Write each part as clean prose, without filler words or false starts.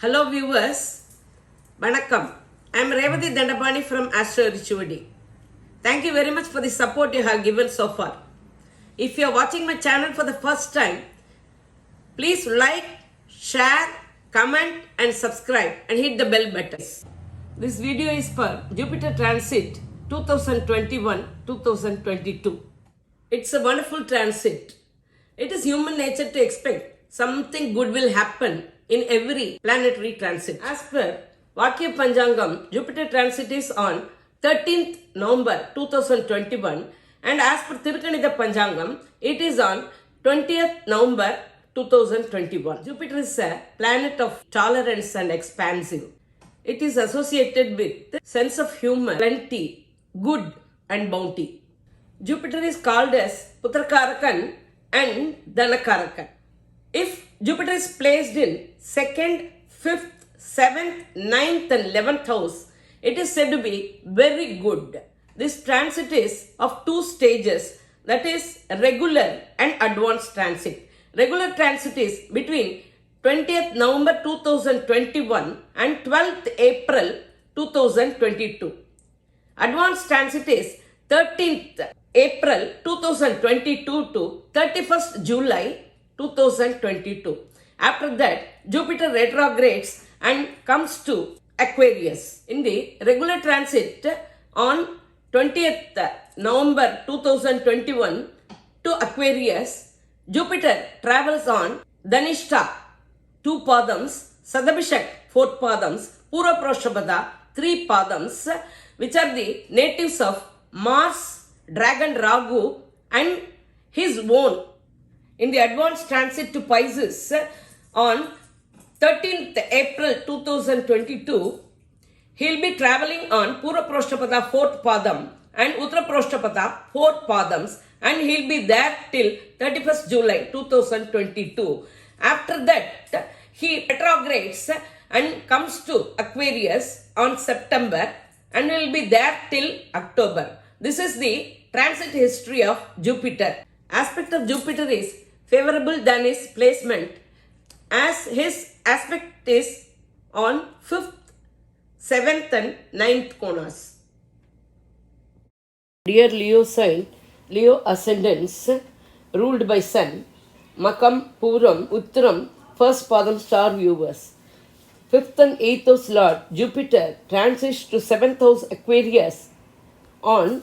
Hello viewers, Vanakkam. I am Revati Dandapani from Astro Richuvadi. Thank you very much for the support you have given so far. If you are watching my channel for the first time, please like, share, comment and subscribe and hit the bell button. This video is for Jupiter Transit 2021-2022. It's a wonderful transit. It is human nature to expect something good will happen in every planetary transit. As per Vakya Panjangam, Jupiter transit is on 13th November 2021 and as per Tirukanitha Panjangam, it is on 20th November 2021. Jupiter is a planet of tolerance and expansive. It is associated with sense of humor, plenty, good and bounty. Jupiter is called as Putrakarakan and Dhanakarakan. If Jupiter is placed in 2nd, 5th, 7th, 9th and 11th house, it is said to be very good. This transit is of two stages, that is regular and advanced transit. Regular transit is between 20th November 2021 and 12th April 2022. Advanced transit is 13th April 2022 to 31st July 2022. After that, Jupiter retrogrades and comes to Aquarius. In the regular transit on 20th November 2021 to Aquarius, Jupiter travels on Dhanishta 2 padams, Sadabhishak 4 padams, Pura Prashtabhada 3 padams, which are the natives of Mars, Dragon Ragu and his own. In the advanced transit to Pisces on 13th April 2022, he will be traveling on Pura Prashtabhada 4th Padam and Uttara Prashtabhada 4th Padams and he will be there till 31st July 2022. After that, he retrogrades and comes to Aquarius on September and will be there till October. This is the transit history of Jupiter. Aspect of Jupiter is favorable than his placement as his aspect is on 5th, 7th and 9th konas. Dear Leo sign, Leo ascendants ruled by Sun, Makam, Puram, Uttaram, first Padam star viewers. 5th and 8th house Lord Jupiter transits to 7th house Aquarius on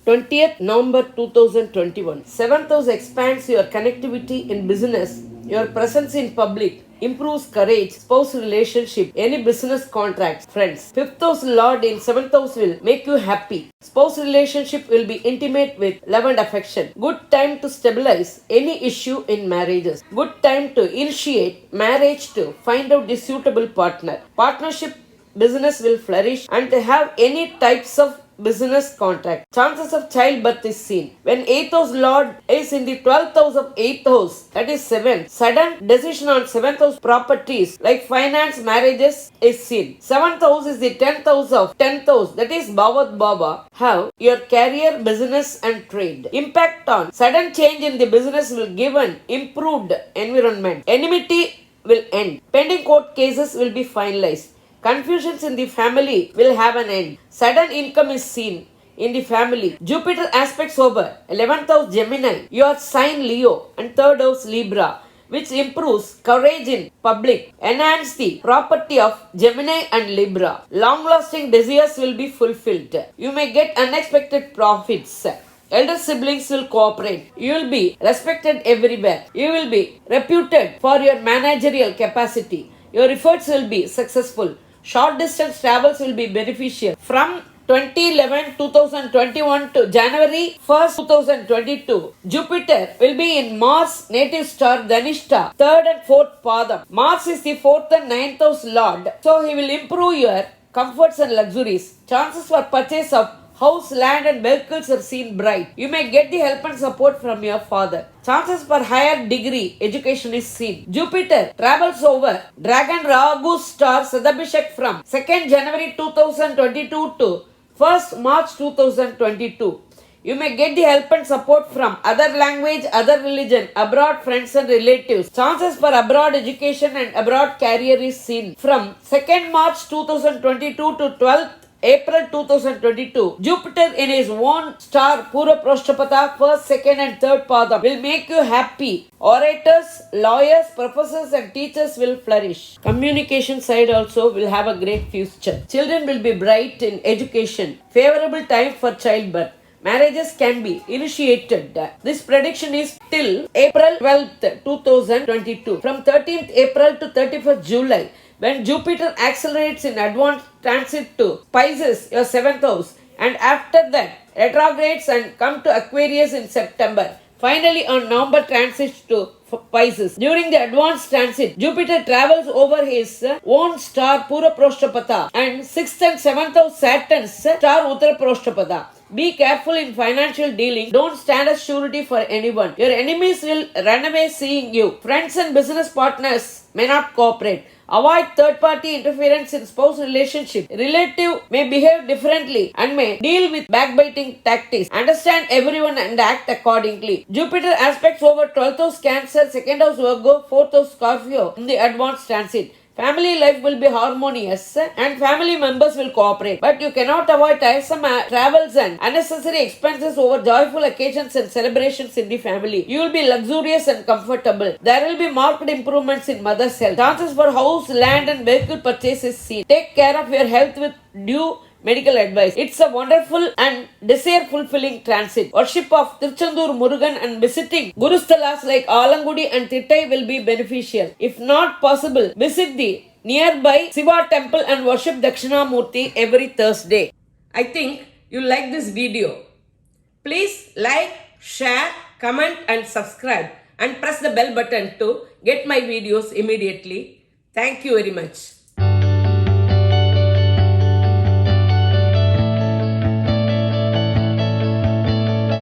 20th November 2021. 7th house expands your connectivity in business, your presence in public, improves courage, spouse relationship, any business contracts, friends. 5th house Lord in 7th house will make you happy. Spouse relationship will be intimate with love and affection. Good time to stabilize any issue in marriages. Good time to initiate marriage to find out the suitable partner. Partnership business will flourish and to have any types of business contract. Chances of childbirth is seen. When 8th house Lord is in the 12th house of 8th house, that is 7th, sudden decision on 7th house properties like finance, marriages is seen. 7th house is the 10th house of 10th house, that is Bhavat Baba. Have your career, business and trade. Impact on sudden change in the business will give an improved environment. Enmity will end. Pending court cases will be finalized. Confusions in the family will have an end. Sudden income is seen in the family. Jupiter aspects over 11th house Gemini, your sign Leo and 3rd house Libra, which improves courage in public, enhance the property of Gemini and Libra. Long-lasting desires will be fulfilled. You may get unexpected profits. Elder siblings will cooperate. You will be respected everywhere. You will be reputed for your managerial capacity. Your efforts will be successful. Short distance travels will be beneficial. From 2021 to January 1st, 2022, Jupiter will be in Mars native star Dhanishta, 3rd and 4th Padam. Mars is the 4th and 9th house Lord, so he will improve your comforts and luxuries. Chances for purchase of house, land and vehicles are seen bright. You may get the help and support from your father. Chances for higher degree education is seen. Jupiter travels over Dragon Ragu star Sadabhishak from 2nd January 2022 to 1st March 2022. You may get the help and support from other language, other religion, abroad friends and relatives. Chances for abroad education and abroad career is seen. From 2nd March 2022 to 12th April 2022, Jupiter in his own star Purva Prasthapata, 1st, 2nd and 3rd Padam will make you happy. Orators, lawyers, professors and teachers will flourish. Communication side also will have a great future. Children will be bright in education. Favorable time for childbirth. Marriages can be initiated. This prediction is till April 12th, 2022. From 13th April to 31st July, when Jupiter accelerates in advanced transit to Pisces, your 7th house, and after that retrogrades and come to Aquarius in September. Finally, on November transits to Pisces. During the advanced transit, Jupiter travels over his own star Purva Prasthapata and 6th and 7th house Saturn's star Uttara Prasthapata. Be careful in financial dealing. Don't stand as surety for anyone. Your enemies will run away seeing you. Friends and business partners may not cooperate. Avoid third-party interference in spouse relationship. Relative may behave differently and may deal with backbiting tactics. Understand everyone and act accordingly. Jupiter aspects over 12th house Cancer, 2nd house Virgo, 4th house Scorpio in the advanced transit. Family life will be harmonious and family members will cooperate. But you cannot avoid tiresome travels and unnecessary expenses over joyful occasions and celebrations in the family. You will be luxurious and comfortable. There will be marked improvements in mother's health. Chances for house, land and vehicle purchase is seen. Take care of your health with due medical advice. It's a wonderful and desire-fulfilling transit. Worship of Tiruchendur Murugan and visiting Gurustalas like Alangudi and Thittai will be beneficial. If not possible, visit the nearby Shiva temple and worship Dakshinamurti every Thursday. I think you like this video. Please like, share, comment and subscribe and press the bell button to get my videos immediately. Thank you very much.